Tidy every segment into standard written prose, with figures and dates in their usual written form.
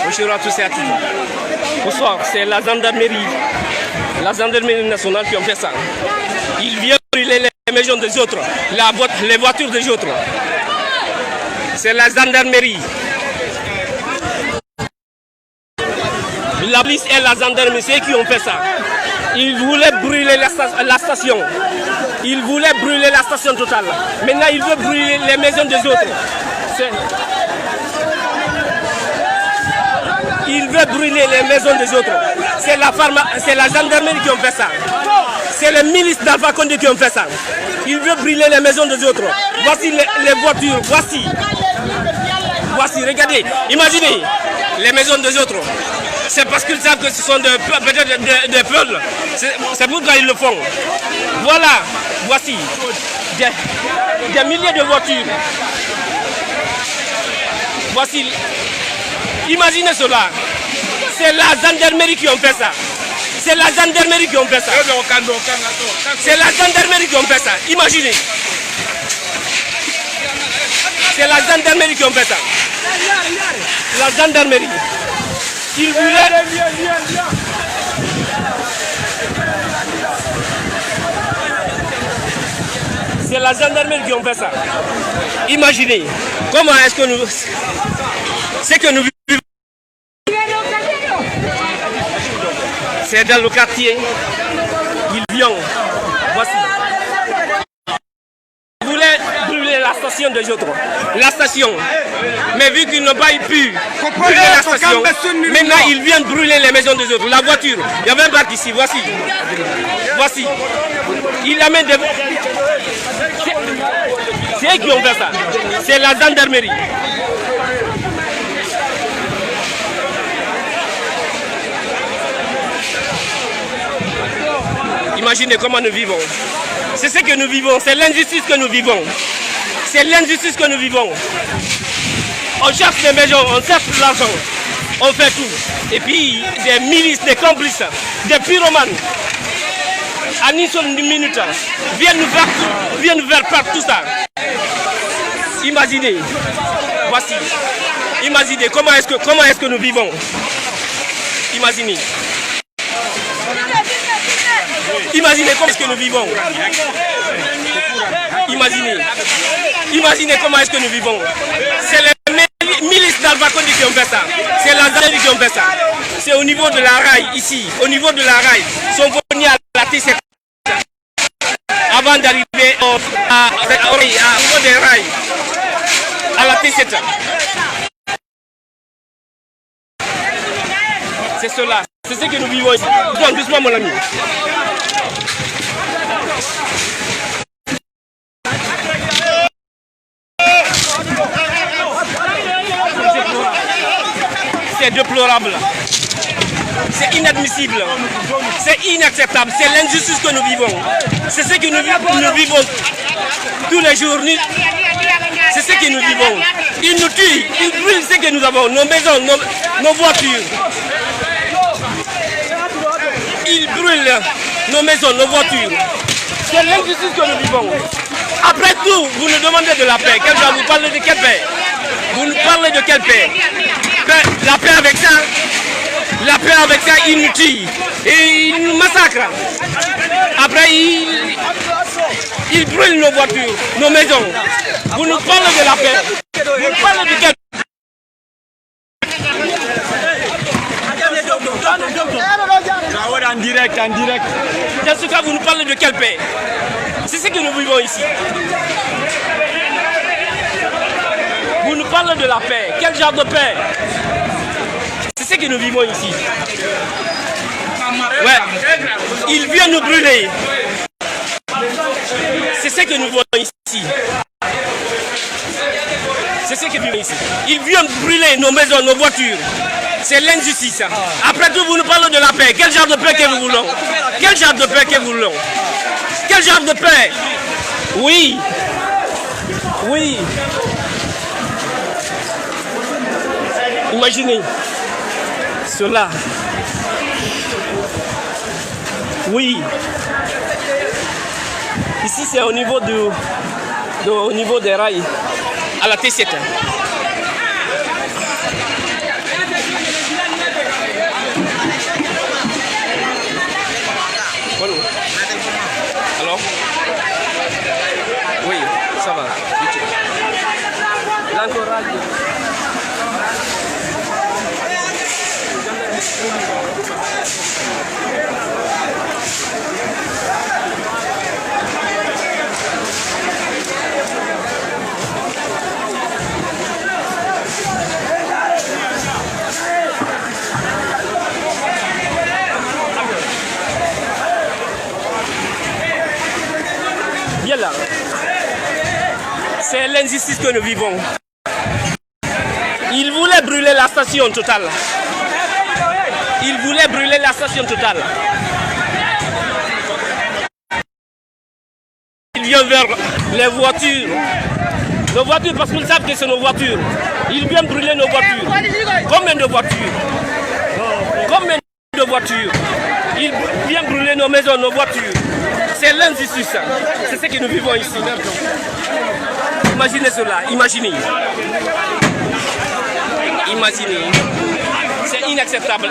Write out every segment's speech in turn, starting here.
Bonjour à tous et à toutes. Bonsoir, c'est la gendarmerie nationale qui ont fait ça. Ils viennent brûler les maisons des autres, les voitures des autres. C'est la gendarmerie. La police et la gendarmerie, c'est qui ont fait ça. Ils voulaient brûler la station. Ils voulaient brûler la station totale. Maintenant, ils veulent brûler les maisons des autres. Ils veulent brûler les maisons des autres. C'est la gendarmerie qui ont fait ça. C'est le ministre d'Alpha Condé qui ont fait ça. Ils veulent brûler les maisons des autres. Voici les voitures. Voici, regardez. Imaginez les maisons des autres. C'est parce qu'ils savent que ce sont peut-être des peuples. C'est pourquoi ils le font. Voilà, voici des milliers de voitures. Voici, imaginez cela. C'est la gendarmerie qui ont fait ça. C'est la gendarmerie qui ont fait ça. C'est la gendarmerie qui ont fait ça. Imaginez. C'est la gendarmerie qui ont fait ça. La gendarmerie. Ils voulaient... C'est la gendarmerie qui ont fait ça. Imaginez comment est-ce que nous... C'est que nous vivons. C'est dans le quartier. Ils viennent. Voici. Ils voulaient brûler la station des autres. La station. Mais vu qu'ils n'ont pas pu brûler la station, maintenant ils viennent brûler les maisons des autres. La voiture. Il y avait un bac ici. Voici. Voici. Ils amènent des... C'est eux qui ont fait ça. C'est la gendarmerie. Imaginez comment nous vivons. C'est ce que nous vivons. C'est l'injustice que nous vivons. C'est l'injustice que nous vivons. On cherche des maisons, on cherche l'argent. On fait tout. Et puis des milices, des complices, des pyromanes, à une seule minute, viennent nous faire perdre tout ça. Imaginez. Voici. Imaginez comment est-ce que nous vivons. Imaginez. Imaginez comment est-ce que nous vivons. Imaginez comment est-ce que nous vivons. C'est les milices d'Alpha Condé qui ont fait ça. C'est la gendarmerie qui ont fait ça. C'est au niveau de la rail, ici. Au niveau de la rail. Ils sont venus à la T7 avant d'arriver au niveau des rails. À la T7. C'est cela. C'est ce que nous vivons ici. Doucement, mon ami. C'est déplorable. C'est inadmissible. C'est inacceptable. C'est l'injustice que nous vivons. C'est ce que nous vivons tous les jours. C'est ce que nous vivons. Ils nous tuent. Ils brûlent ce que nous avons. Nos maisons, nos voitures. Ils brûlent nos maisons, nos voitures. C'est l'injustice que nous vivons. Après tout, vous nous demandez de la paix. Vous parlez de quelle paix? Vous nous parlez de quelle paix? La paix avec ça. La paix avec ça, ils nous tuent. Et ils nous massacrent. Après, ils brûlent nos voitures, nos maisons. Vous nous parlez de la paix. Vous nous parlez de quelle paix? En direct. Dans ce cas, vous nous parlez de quelle paix? C'est ce que nous vivons ici. Vous nous parlez de la paix. Quel genre de paix? C'est ce que nous vivons ici. Ouais. Ils viennent nous brûler. C'est ce que nous voyons ici. C'est ce que nous vivons ici. Ils viennent brûler nos maisons, nos voitures. C'est l'injustice. Après tout, vous nous parlez de la paix. Quel genre de paix que nous voulons? Quel genre de paix que nous voulons? Quel genre de paix? Oui. Imaginez cela. Oui. Ici, c'est au niveau des rails, à la T7. l'injustice que nous vivons. Ils voulaient brûler la station Total. Ils voulaient brûler la station Total. Ils viennent vers les voitures. Nos voitures, parce qu'ils savent que c'est nos voitures. Ils viennent brûler nos voitures. Combien de voitures? Combien de voitures? Ils viennent brûler nos maisons, nos voitures. C'est l'injustice. C'est ce que nous vivons ici. Imaginez cela, imaginez. Imaginez. C'est inacceptable.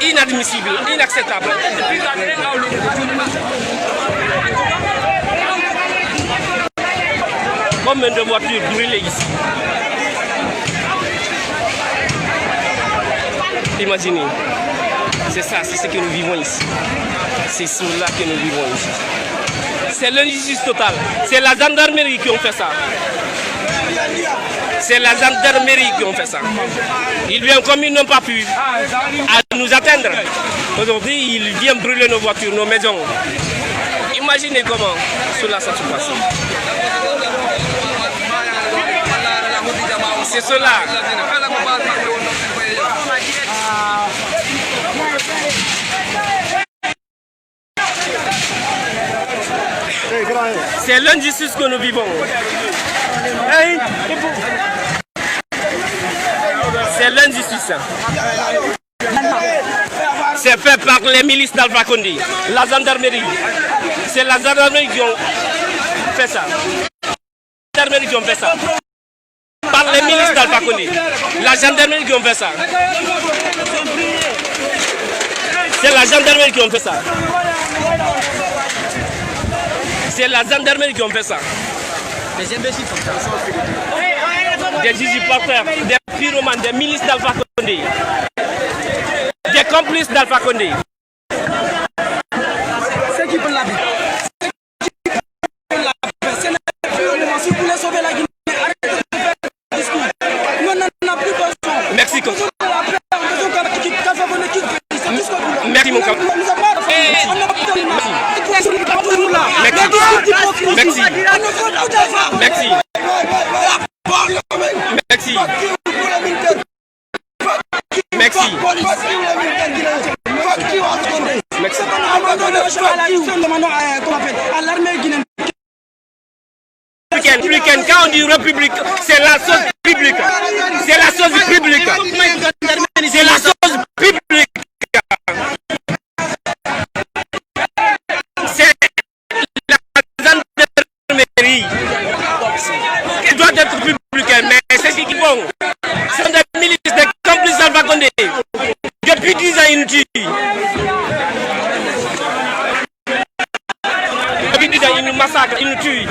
Inadmissible, inacceptable. Combien de voitures brûlées ici? Imaginez. C'est ça, c'est ce que nous vivons ici. C'est cela que nous vivons ici. C'est l'injustice totale. C'est la gendarmerie qui ont fait ça. C'est la gendarmerie qui ont fait ça. Ils viennent comme ils n'ont pas pu à nous atteindre. Aujourd'hui, ils viennent brûler nos voitures, nos maisons. Imaginez comment cela ça se passe. C'est cela. C'est l'injustice que nous vivons. C'est l'injustice. C'est fait par les milices d'Alpha Condé, la gendarmerie. C'est la gendarmerie qui ont fait ça. La gendarmerie qui ont fait ça. Par les milices d'Alpha Condé. La gendarmerie qui ont fait ça. C'est la gendarmerie qui ont fait ça. C'est la gendarmerie qui ont fait ça. Des imbéciles comme ça. Des usurpateurs, des pyromanes, des milices d'Alpha Condé. Des complices d'Alpha Condé. C'est qui peut la vie. Si vous voulez sauver la Guinée, arrêtez de faire des discours. Nous n'en avons plus besoin. Merci. Merci mon camarade. Merci. Merci. Merci. Merci. Quand on dit république, c'est la chose publique. C'est la chose publique. C'est la chose publique. C'est la gendarmerie qui doit être publique, mais c'est ce qu'ils font. Ce sont des milices, des complices d'Alpha Condé. Depuis 10 ans, ils nous tuent. Depuis 10 ans, ils nous massacrent, ils nous tuent.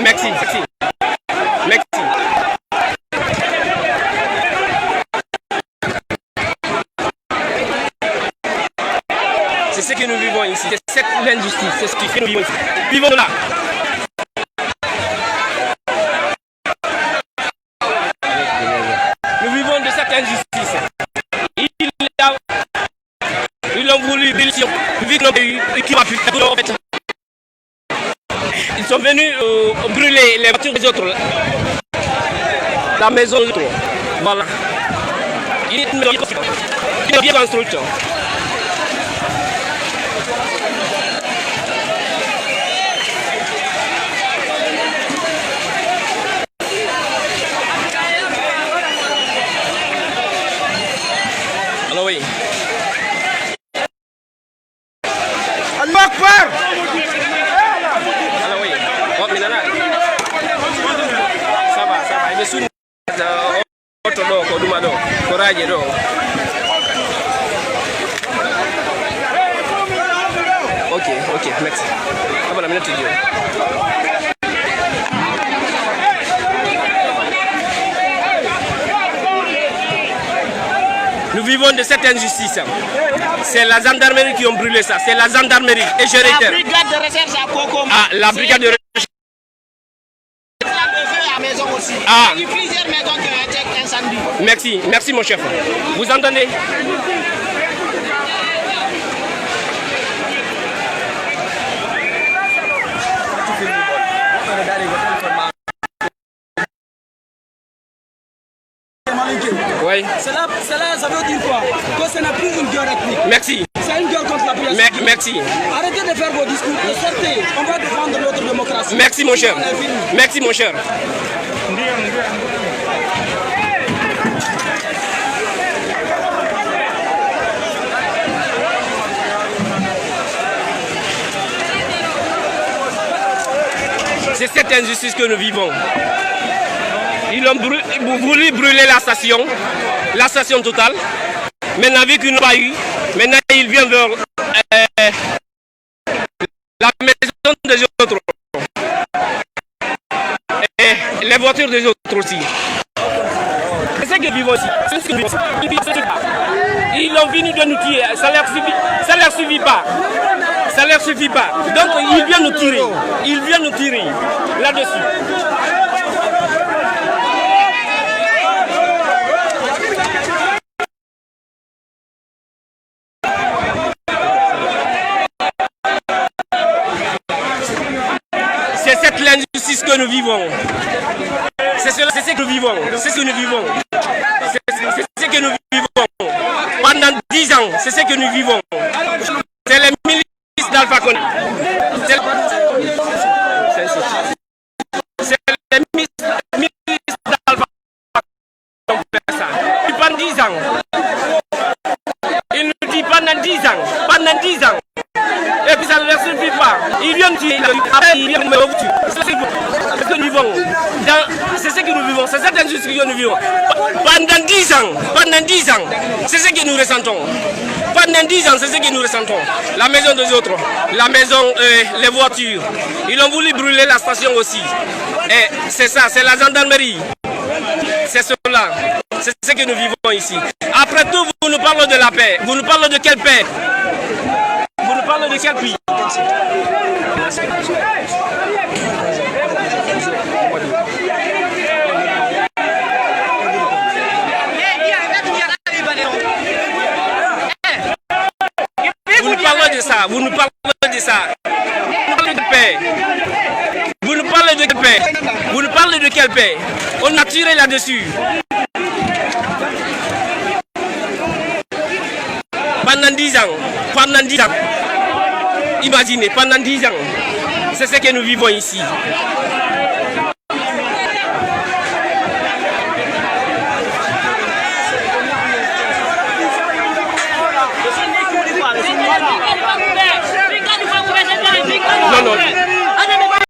Merci. C'est ce que nous vivons ici, c'est cette injustice, c'est ce que nous vivons ici. Vivons là. Nous vivons de cette injustice. Ils ont voulu vivre dans le pays qui va plus. sont venus brûler les voitures des autres. La maison des autres. Voilà. Il y a bien construction. Alors oui. Alors oui. Oh, Minana. Ça va. Il me souvient autre do, Kodumado, Courage do. Ok, merci. Ah bon, la minute Dieu. Nous vivons de cette injustice. C'est la gendarmerie qui ont brûlé ça. C'est la gendarmerie. Et je réitère. La brigade de recherche à Kokom. Ah, la brigade de recherche. La maison aussi. Ah. Il y a plusieurs maisons qui ont été incendiées. Merci mon chef. Vous entendez? Oui. Cela, ça veut dire quoi? Que ce n'est plus une guerre ethnique. Merci. C'est une guerre contre la population. Merci. Arrêtez de faire vos discours et sortez. On va défendre notre démocratie. Merci mon cher. Merci mon cher. C'est cette injustice que nous vivons. Ils ont voulu brûler la station totale. Maintenant, vu qu'ils n'ont pas eu, maintenant ils viennent vers la maison des autres. Et les voitures des autres aussi. C'est ce que nous vivons ici. Ils ont fini de nous tirer. Ça leur suffit pas. Ça leur suffit pas. Donc ils viennent nous tirer. Ils viennent nous tirer là-dessus. C'est cette injustice que nous vivons. C'est ce que nous vivons. C'est ce que nous vivons. C'est ce que nous vivons. Pendant 10 ans, c'est ce que nous vivons. C'est les milices d'Alpha Condé. C'est les milices d'Alpha Condé. Pendant 10 ans. Il nous dit pendant 10 ans. Pendant 10 ans. Et puis ça ne leur suffit pas. Ils viennent tuer. Après, ils viennent me tuer. C'est ce que nous vivons. C'est ce que nous vivons. C'est cette injustice que nous vivons. Pendant 10 ans. Pendant 10 ans. C'est ce que nous ressentons. Pendant 10 ans, c'est ce que nous ressentons. La maison des autres. La maison, les voitures. Ils ont voulu brûler la station aussi. Et c'est ça, c'est la gendarmerie. C'est cela. C'est ce que nous vivons ici. Après tout, vous nous parlez de la paix. Vous nous parlez de quelle paix? Vous nous parlez de quel pays? Vous nous parlez de ça. Vous nous parlez de ça. Vous nous parlez de paix. Vous nous parlez de quelle paix? Vous nous parlez de quelle paix? On a tiré là-dessus. Pendant 10 ans. Pendant 10 ans. Imaginez, pendant 10 ans. C'est ce que nous vivons ici.